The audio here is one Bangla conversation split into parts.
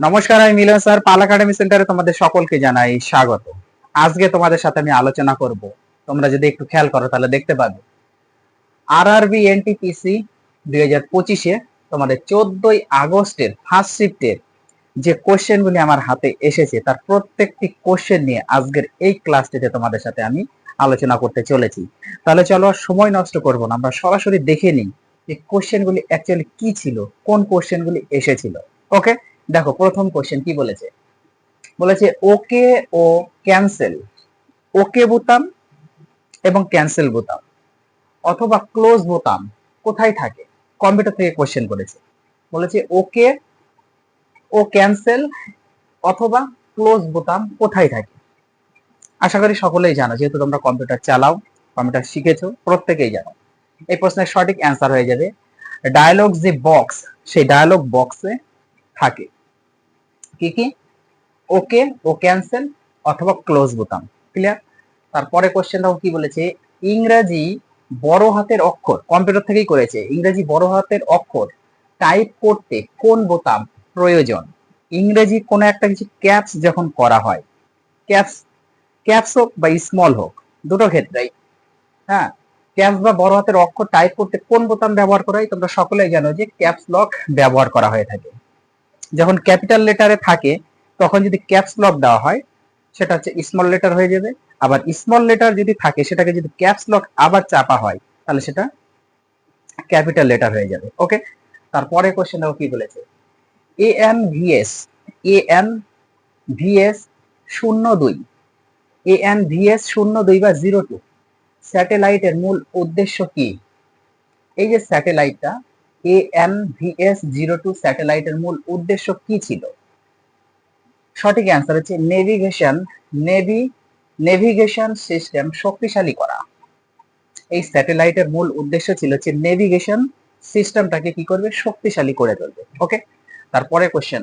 নমস্কার, আমি মিলন স্যার, পাল একাডেমি সেন্টারে তোমাদের সকলকে জানাই স্বাগত। আজকে তোমাদের সাথে আমি আলোচনা করব, তোমরা যদি একটু খেয়াল করো তাহলে দেখতে পাবে আরআরবি এনটিপিসি 2025-এ তোমাদের 14ই আগস্টের ফার্স্ট শিফটের যে কোশ্চেনগুলি আমার হাতে এসেছে তার প্রত্যেকটি কোশ্চেন নিয়ে আজকের এই ক্লাসটিতে তোমাদের সাথে আমি আলোচনা করতে চলেছি। তাহলে চলো আর সময় নষ্ট করব না, আমরা সরাসরি দেখে নিই যে কোশ্চেনগুলি অ্যাকচুয়ালি কি ছিল, কোন কোশ্চেনগুলি এসেছিল। ওকে, দেখো প্রথম কোশ্চেন কি বলেছে। বলেছে ওকে ও ক্যান্সেল, ওকে বোতাম এবং ক্যান্সেল বোতাম অথবা ক্লোজ বোতাম কোথায় থাকে। কম্পিউটার থেকে কোশ্চেন করেছে, বলেছে ওকে ও ক্যান্সেল অথবা ক্লোজ বোতাম কোথায় থাকে। আশা করি সকলেই জানো, যেহেতু তোমরা কম্পিউটার চালাও, কম্পিউটার শিখেছো, প্রত্যেকেই জানো। এই প্রশ্নের সঠিক অ্যান্সার হয়ে যাবে ডায়ালগ যে বক্স, সেই ডায়ালগ বক্সে থাকে কি কি, ওকে ও ক্যান্সেল অথবা ক্লোজ বোতাম। ক্লিয়ার? তারপরে কোশ্চেনটাও কি বলেছে, ইংরেজি বড় হাতের অক্ষর, কম্পিউটার থেকেই করেছে, ইংরেজি বড় হাতের অক্ষর টাইপ করতে কোন বোতাম প্রয়োজন। ইংরেজি কোনো একটা কিছু ক্যাপস যখন করা হয়, ক্যাপস ক্যাপস হোক বা স্মল হোক, দুটো ক্ষেত্রেই, হ্যাঁ, ক্যাপস বা বড় হাতের অক্ষর টাইপ করতে কোন বোতাম ব্যবহার করা হয়, তোমরা সকলেই জানো যে ক্যাপস লক ব্যবহার করা হয়ে থাকে। যখন ক্যাপিটাল লেটারে থাকে তখন যদি ক্যাপস লক দেওয়া হয় সেটা হচ্ছে স্মল লেটার হয়ে যাবে, আবার স্মল লেটার যদি থাকে সেটাকে যদি ক্যাপস লক আবার চাপা হয় তাহলে সেটা ক্যাপিটাল লেটার হয়ে যাবে। ওকে, তারপরে কোশ্চেনটাও কি বলেছে, এএনভিএস, এএনভিএস 02, এএনভিএস 02 বা 02 স্যাটেলাইটের মূল উদ্দেশ্য কি। এই যে স্যাটেলাইটটা এএনভিএস 02 স্যাটেলাইটের মূল উদ্দেশ্য কি ছিল। সঠিক অ্যান্সার হচ্ছে নেভিগেশন সিস্টেম শক্তিশালী করা। এই স্যাটেলাইটের মূল উদ্দেশ্য ছিল যে নেভিগেশন সিস্টেমটাকে কি করবে, শক্তিশালী করে তুলবে। ওকে, তারপরে কোশ্চেন,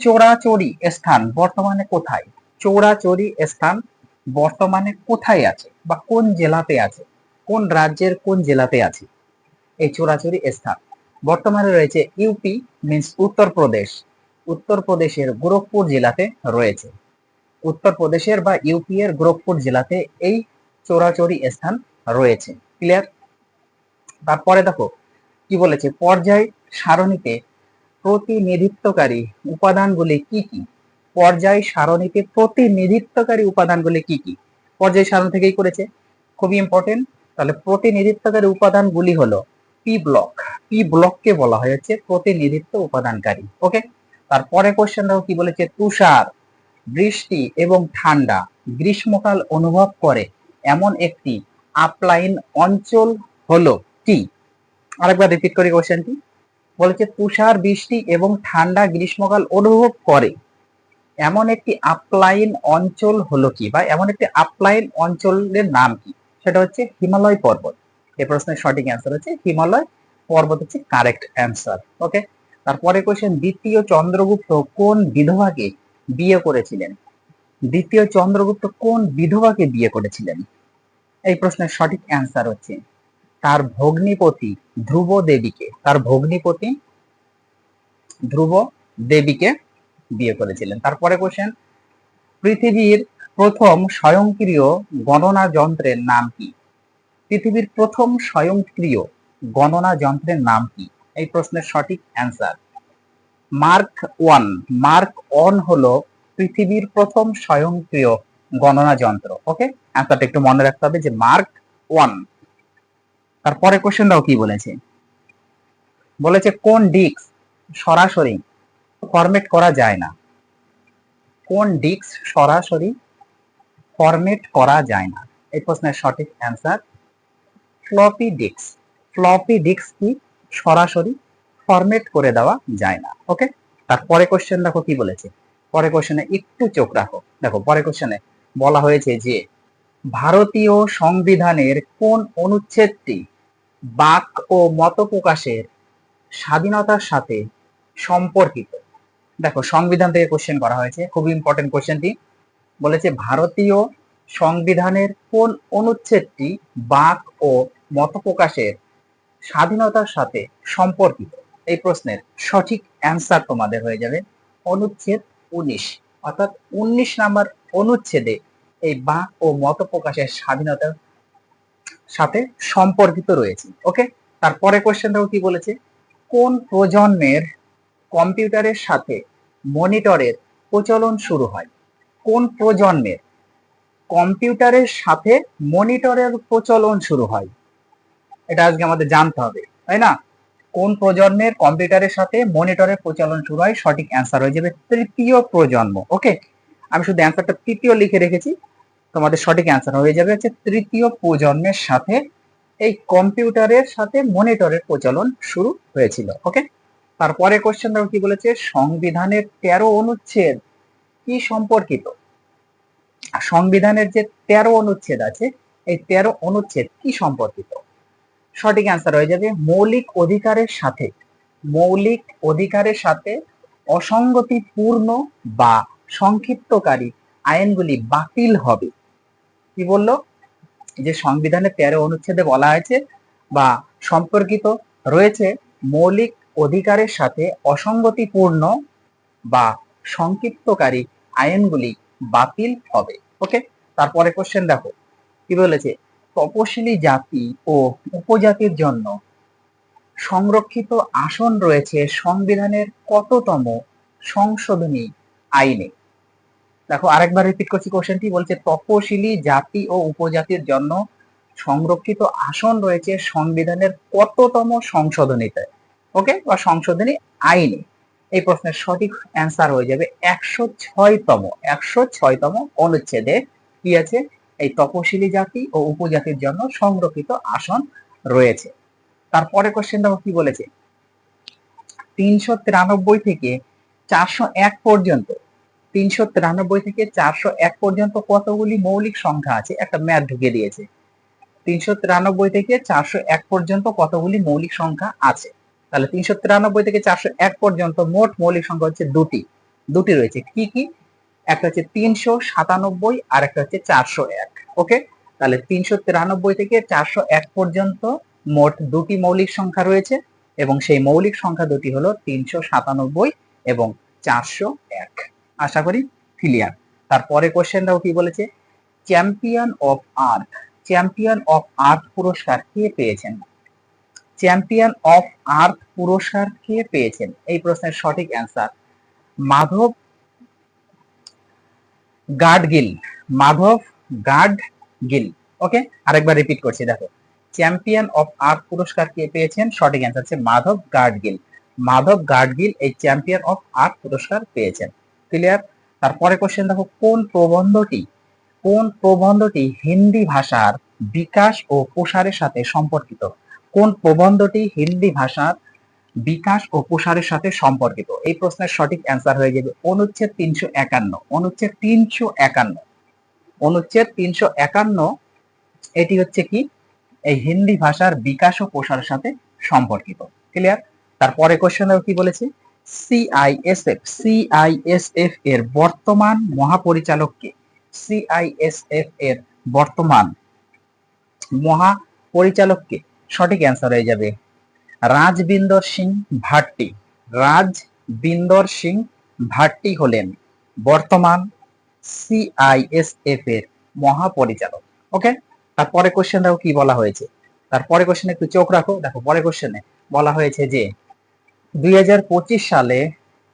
চোরাচুরি স্থান বর্তমানে কোথায়। চোরাচুরি স্থান বর্তমানে কোথায় আছে বা কোন জেলাতে আছে, কোন রাজ্যের কোন জেলাতে আছে। এই চোরাচুরি স্থান বর্তমানে রয়েছে ইউপি, মিন্স উত্তরপ্রদেশ, উত্তরপ্রদেশের গোরখপুর জেলাতে রয়েছে। উত্তরপ্রদেশের বা ইউপি এর গোরখপুর জেলাতে এই চোরাচুরি স্থান রয়েছে। ক্লিয়ার? তারপরে দেখো কি বলেছে, পর্যায় সারণীতে প্রতিনিধিত্বকারী উপাদানগুলি কি কি। পর্যায় সারণীতে প্রতিনিধিত্বকারী উপাদানগুলি কি কি, পর্যায় সারণী থেকেই করেছে, খুবই ইম্পর্টেন্ট। তাহলে প্রতিনিধিত্বকারী উপাদানগুলি হলো পি ব্লক, পি ব্লককে বলা হয় হচ্ছে প্রতিনিধিত্ব উপাদানকারী। ওকে, তারপরে কোশ্চেনটাও কি বলেছে, তুষার, বৃষ্টি এবং ঠান্ডা গ্রীষ্মকাল অনুভব করে এমন একটি আপলাইন অঞ্চল হলো কি। আরেকবার রিপিট করি কোশ্চেনটি, বলেছে তুষার, বৃষ্টি এবং ঠান্ডা গ্রীষ্মকাল অনুভব করে এমন একটি আপলাইন অঞ্চল হলো কি, বা এমন একটি আপলাইন অঞ্চলের নাম কি। সেটা হচ্ছে হিমালয় পর্বত। এই প্রশ্নের সঠিক অ্যান্সার হচ্ছে হিমালয় পর্বত, হচ্ছে কারেক্ট অ্যান্সার। ওকে, তারপরে কোশ্চেন, দ্বিতীয় চন্দ্রগুপ্ত কোন বিধবাকে বিয়ে করেছিলেন। দ্বিতীয় চন্দ্রগুপ্ত কোন বিধবাকে বিয়ে করেছিলেন। এই প্রশ্নের সঠিক অ্যান্সার হচ্ছে তার ভগ্নিপতি ধ্রুব দেবীকে, তার ভগ্নিপতি ধ্রুব দেবীকে বিয়ে করেছিলেন। তারপরে কোশ্চেন, পৃথিবীর প্রথম স্বয়ংক্রিয় গণনা যন্ত্রের নাম কি। পৃথিবীর প্রথম স্বয়ংক্রিয় গণনা যন্ত্রের নাম কি। এই প্রশ্নের সঠিক answer mark one. Mark one হলো পৃথিবীর প্রথম স্বয়ংক্রিয় গণনা যন্ত্র। ওকে, অ্যান্সারটা একটু মনে রাখতে হবে যে মার্ক ওয়ান। তারপরে কোশ্চেনটাও কি বলেছে, বলেছে কোন ডিস্ক সরাসরি ফরম্যাট করা যায় না। কোন ডিস্ক সরাসরি ফরম্যাট করা যায় না। এই প্রশ্নের সঠিক answer floppy disk. Floppy disk কি সরাসরি ফরম্যাট করে দেওয়া যায় না। ওকে, তারপরে কোশ্চেন দেখো কি বলেছে, পরে কোশ্চেনে একটু চোখ রাখো। দেখো পরে কোশ্চেনে বলা হয়েছে যে ভারতীয় সংবিধানের কোন অনুচ্ছেদটি বাক ও মত প্রকাশের স্বাধীনতার সাথে সম্পর্কিত। দেখো সংবিধান থেকে কোশ্চেন করা হয়েছে, খুবই ইম্পর্টেন্ট কোশ্চেনটি। বলেছে ভারতীয় সংবিধানের কোন অনুচ্ছেদটি বাক ও মত প্রকাশের স্বাধীনতার সাথে সম্পর্কিত। এই প্রশ্নের সঠিক অ্যান্সার তোমাদের হয়ে যাবে অনুচ্ছেদ 19, অর্থাৎ 19 নাম্বার অনুচ্ছেদে এই বাক ও মত প্রকাশের স্বাধীনতার সাথে সম্পর্কিত রয়েছে। ওকে, তারপরে কোশ্চেনটাও কি বলেছে, কোন প্রজন্মের কম্পিউটারের সাথে মনিটরের প্রচলন শুরু হয়? কোন প্রজন্মের কম্পিউটারের সাথে মনিটরের প্রচলন শুরু হয়? এটা আজকে আমাদের জানতে হবে, তাই না? কোন প্রজন্মের কম্পিউটারের সাথে মনিটরের প্রচলন শুরু হয়? সঠিক অ্যান্সার হয়ে যাবে তৃতীয় প্রজন্ম। ওকে, আমি শুধু অ্যান্সারটা তৃতীয় লিখে রেখেছি, তোমাদের সঠিক অ্যান্সার হয়ে যাবে হচ্ছে তৃতীয় প্রজন্মের সাথে এই কম্পিউটারের সাথে মনিটরের প্রচলন শুরু হয়েছিল। ওকে, তারপরে কোশ্চেনটাও কি বলেছে, সংবিধানের 13 অনুচ্ছেদ কি সম্পর্কিত? সংবিধানের যে 13 অনুচ্ছেদ আছে, এই 13 অনুচ্ছেদ কি সম্পর্কিত? সঠিক অ্যান্সার হয়ে যাবে মৌলিক অধিকারের সাথে অসঙ্গতিপূর্ণ বা সংক্ষিপ্তকারী আইনগুলি বাতিল হবে। কি বললো, যে সংবিধানের 13 অনুচ্ছেদে বলা হয়েছে বা সম্পর্কিত রয়েছে মৌলিক অধিকারের সাথে অসঙ্গতিপূর্ণ বা সংক্ষিপ্তকারী আইনগুলি বাতিল হবে। ওকে, তারপরে কোশ্চেন দেখো কি বলেছে, তপশিলি জাতি ও উপজাতির জন্য সংরক্ষিত আসন রয়েছে সংবিধানের কততম সংশোধনী আইনে? দেখো আরেকবার রিপিট করছি কোশ্চেনটি, বলছে তপশিলি জাতি ও উপজাতির জন্য সংরক্ষিত আসন রয়েছে সংবিধানের কততম সংশোধনীতে? ওকে, বা সংশোধনী আইনে। এই প্রশ্নের সঠিক অ্যান্সার হয়ে যাবে 106তম অনুচ্ছেদে কি আছে, এই তপশিলি জাতি ও উপজাতির জন্য সংরক্ষিত আসন রয়েছে। তারপরে কোশ্চেন দেখো কি বলেছে, 393 থেকে 401 পর্যন্ত 393 থেকে 401 পর্যন্ত কতগুলি মৌলিক সংখ্যা আছে? একটা ম্যাথ ঢুকে দিয়েছে, 393 থেকে 401 পর্যন্ত কতগুলি মৌলিক সংখ্যা আছে? তাহলে 393 থেকে 401 পর্যন্ত মোট মৌলিক সংখ্যা হচ্ছে দুটি রয়েছে। কি কি? একটা হচ্ছে 397 আর একটা হচ্ছে 401। ওকে, তাহলে 393 থেকে 401 পর্যন্ত মোট দুটি মৌলিক সংখ্যা রয়েছে এবং সেই মৌলিক সংখ্যা দুটি হলো 397 এবং 401। আশা করি ক্লিয়ার। তারপরে কোশ্চেনটাও কি বলেছে, চ্যাম্পিয়ন অফ আর্থ পুরস্কার কে পেয়েছেন? চ্যাম্পিয়ন অফ আর্থ পুরস্কার কে পেয়েছেন? এই প্রশ্নের সঠিক অ্যান্সার মাধব গাডগিল। ওকে, আরেকবার রিপিট করছি, দেখো চ্যাম্পিয়ন অফ আর্থ পুরস্কার কে পেয়েছেন? সঠিক অ্যান্সার হচ্ছে মাধব গাডগিল এই চ্যাম্পিয়ন অফ আর্থ পুরস্কার পেয়েছেন। ক্লিয়ার। তারপরে কোশ্চেন দেখো, কোন প্রবন্ধটি হিন্দি ভাষার বিকাশ ও প্রসারের সাথে সম্পর্কিত? কোন প্রবন্ধটি হিন্দি ভাষার বিকাশ ও প্রসারের সাথে সম্পর্কিত? এই প্রশ্নের সঠিক অ্যান্সার হয়ে যাবে অনুচ্ছেদ 351। এটি হচ্ছে কি, এই হিন্দি ভাষার বিকাশ ও প্রসারের সাথে সম্পর্কিত। ক্লিয়ার। তারপরে কোশ্চেন কি বলেছে, সিআইএসএফ এর বর্তমান মহাপরিচালক কে? সিআইএসএফ এর বর্তমান মহাপরিচালক কে? সঠিক অ্যান্সার হয়ে যাবে রাজবিন্দর সিং ভাট্টি হলেন বর্তমান সিআইএসএফ এর মহাপরিচালক। ওকে, তারপরে কোশ্চেনটাও কি বলা হয়েছে, তারপরে কোশ্চেনে একটু চোখ রাখো। দেখো পরে কোশ্চেনে বলা হয়েছে যে 2025 সালে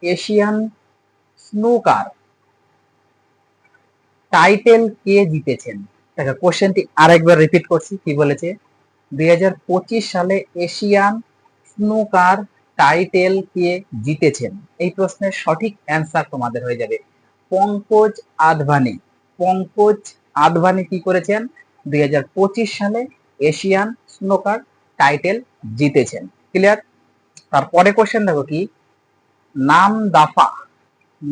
এশিয়ান স্নুকার টাইটেল কে জিতেছেন? দেখো কোশ্চেনটি আরেকবার রিপিট করছি, কি বলেছে, 2025 সালে এশিয়ান স্নুকার টাইটেল কে জিতেছেন? এই প্রশ্নের সঠিক অ্যান্সার তোমাদের হয়ে যাবে পঙ্কজ আদভানি কি করেছেন? 2025 সালে এশিয়ান স্নুকার টাইটেল জিতেছেন। ক্লিয়ার। তারপরে কোশ্চেন দেখো কি,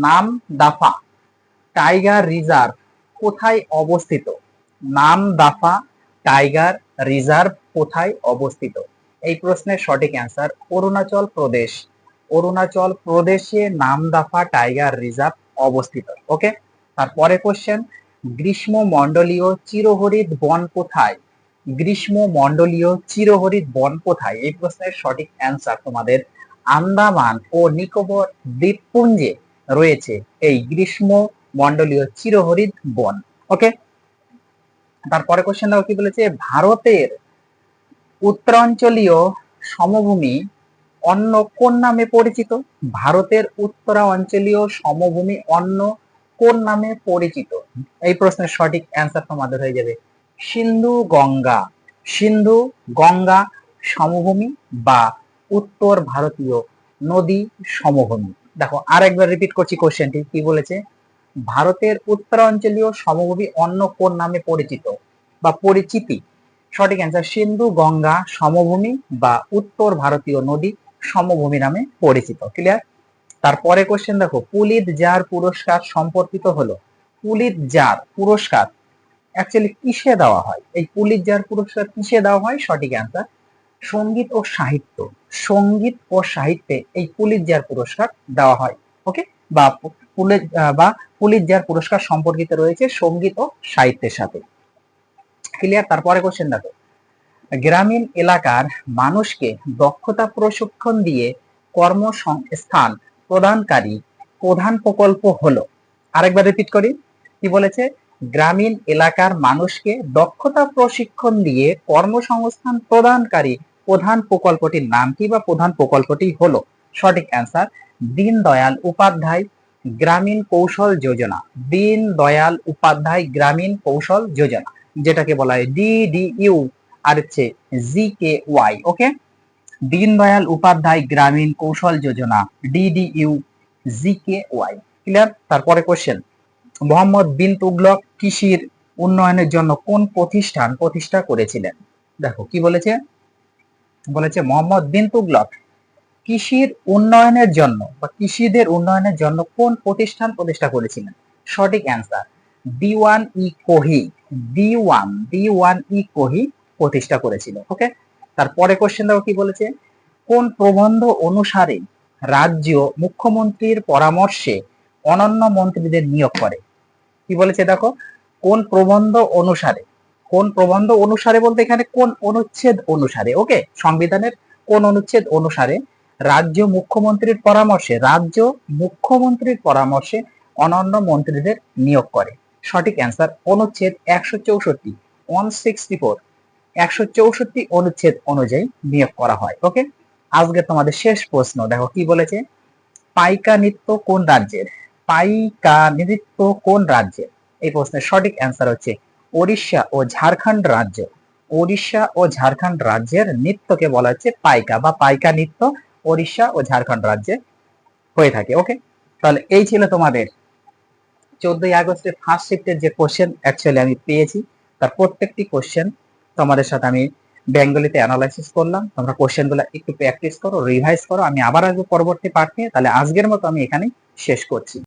নামদাফা টাইগার রিজার্ভ কোথায় অবস্থিত? নামদাফা টাইগার রিজার্ভ কোথায় অবস্থিত? এই প্রশ্নের সঠিক অ্যান্সার অরুণাচল প্রদেশে নামদাফা টাইগার রিজার্ভ অবস্থিত। ওকে, তারপরে কোশ্চেন, গ্রীষ্মমণ্ডলীয় চিরহরিৎ বন কোথায়? গ্রীষ্মমণ্ডলীয় চিরহরিৎ বন কোথায়? এই প্রশ্নের সঠিক অ্যান্সার তোমাদের আন্দামান ও নিকোবর দ্বীপপুঞ্জে রয়েছে এই গ্রীষ্ম মন্ডলীয় চিরহরিৎ বন। ওকে, তারপরে কোশ্চেন দেখো কি বলেছে, ভারতের উত্তরাঞ্চলীয় সমভূমি অন্য কোন নামে পরিচিত? ভারতের উত্তরাঞ্চলীয় সমভূমি অন্য কোন নামে পরিচিত? এই প্রশ্নের সঠিক অ্যান্সার তোমাদের হয়ে যাবে সিন্ধু গঙ্গা। সিন্ধু গঙ্গা সমভূমি বা উত্তর ভারতীয় নদী সমভূমি। দেখো আরেকবার রিপিট করছি কোশ্চেনটি, কি বলেছে, ভারতের উত্তরাঞ্চলীয় সমভূমি অন্য কোন নামে পরিচিত বা পরিচিতি? সঠিক অ্যান্সার সিন্ধু গঙ্গা সমভূমি বা উত্তর ভারতীয় নদী সমভূমি নামে পরিচিত। ক্লিয়ার? তারপরে কোশ্চেন দেখো, পুলিৎজার পুরস্কার সম্পর্কিত হলো। পুলিৎজার পুরস্কার অ্যাকচুয়ালি কিসে দেওয়া হয়? এই পুলিৎজার পুরস্কার কিসে দেওয়া হয়? সঠিক অ্যান্সার সঙ্গীত ও সাহিত্য। সঙ্গীত ও সাহিত্যে এই পুলিৎজার পুরস্কার দেওয়া হয়। ওকে, বা পুলিৎজার পুরস্কার সম্পর্কিত রয়েছে সঙ্গীত ও সাহিত্যের সাথে। ক্লিয়ার? তারপরে কোশ্চেন দেখো, গ্রামীণ এলাকার মানুষকে দক্ষতা প্রশিক্ষণ দিয়ে কর্মসংস্থান প্রদানকারী প্রধান প্রকল্প হলো। আরেকবার রিপিট করি, কি বলেছে, গ্রামীণ এলাকার মানুষকে দক্ষতা প্রশিক্ষণ দিয়ে কর্মসংস্থান প্রদানকারী প্রধান প্রকল্পটির নাম কি বা প্রধান প্রকল্পটি হলো? সঠিক অ্যান্সার দীনদয়াল উপাধ্যায় গ্রামীণ কৌশল যোজনা। দীনদয়াল উপাধ্যায় গ্রামীণ কৌশল যোজনা, যেটাকে বলা হয় DDU আর হচ্ছে GKY। ওকে, দীনদয়াল উপাধ্যায় গ্রামীণ কৌশল যোজনা DDU GKY। ক্লিয়ার? তারপরে কোশ্চেন, মোহাম্মদ বিন তুগলক কৃষির উন্নয়নের জন্য কোন প্রতিষ্ঠান প্রতিষ্ঠা করেছিলেন? দেখো কি বলেছে, বলেছে মোহাম্মদ বিন তুগলক কৃষির উন্নয়নের জন্য বা কৃষিদের উন্নয়নের জন্য কোন প্রতিষ্ঠান প্রতিষ্ঠা করেছিলেন? সঠিক অ্যান্সার D1E কোহি। D1E কোহি প্রতিষ্ঠা করেছিল। ওকে, তারপরে কোশ্চেন দেখো কি বলেছে, কোন প্রবন্ধ অনুসারে রাজ্য মুখ্যমন্ত্রীর পরামর্শে অনন্য মন্ত্রীদের নিয়োগ করে? কি বলেছে দেখো, কোন প্রবন্ধ অনুসারে। কোন প্রবন্ধ অনুসারে বলতে এখানে কোন অনুচ্ছেদ অনুসারে? ওকে, সংবিধানের কোন অনুচ্ছেদ অনুসারে রাজ্য মুখ্যমন্ত্রীর পরামর্শে অনন্য মন্ত্রীদের নিয়োগ করে? সঠিক অ্যান্সার অনুচ্ছেদ 164 164 অনুচ্ছেদ অনুযায়ী নিয়োগ করা হয়। ওকে, আজকে তোমাদের শেষ প্রশ্ন দেখো কি বলেছে, পাইকা নৃত্য কোন রাজ্যের? পাইকা নৃত্য কোন রাজ্যের? এই প্রশ্নের সঠিক অ্যান্সার হচ্ছে ওড়িশা ও ঝাড়খণ্ড রাজ্য। ওড়িশা ও ঝাড়খণ্ড রাজ্যের নৃত্যকে বলা হচ্ছে পাইকা বা পাইকা নৃত্য ওড়িশা ও ঝাড়খণ্ড রাজ্যে হয়ে থাকে। ওকে, তাহলে এই ছিল তোমাদের 14ই আগস্টের ফার্স্ট শিফটের যে কোশ্চেন অ্যাকচুয়ালি আমি পেয়েছি, তার প্রত্যেকটি কোশ্চেন তোমাদের সাথে আমি বেঙ্গলিতে অ্যানালাইসিস করলাম। তোমরা কোশ্চেনগুলো একটু প্র্যাকটিস করো, রিভাইজ করো। আমি আবার আসবো পরবর্তী পার্ট নিয়ে। তাহলে আজকের মতো আমি এখানেই শেষ করছি।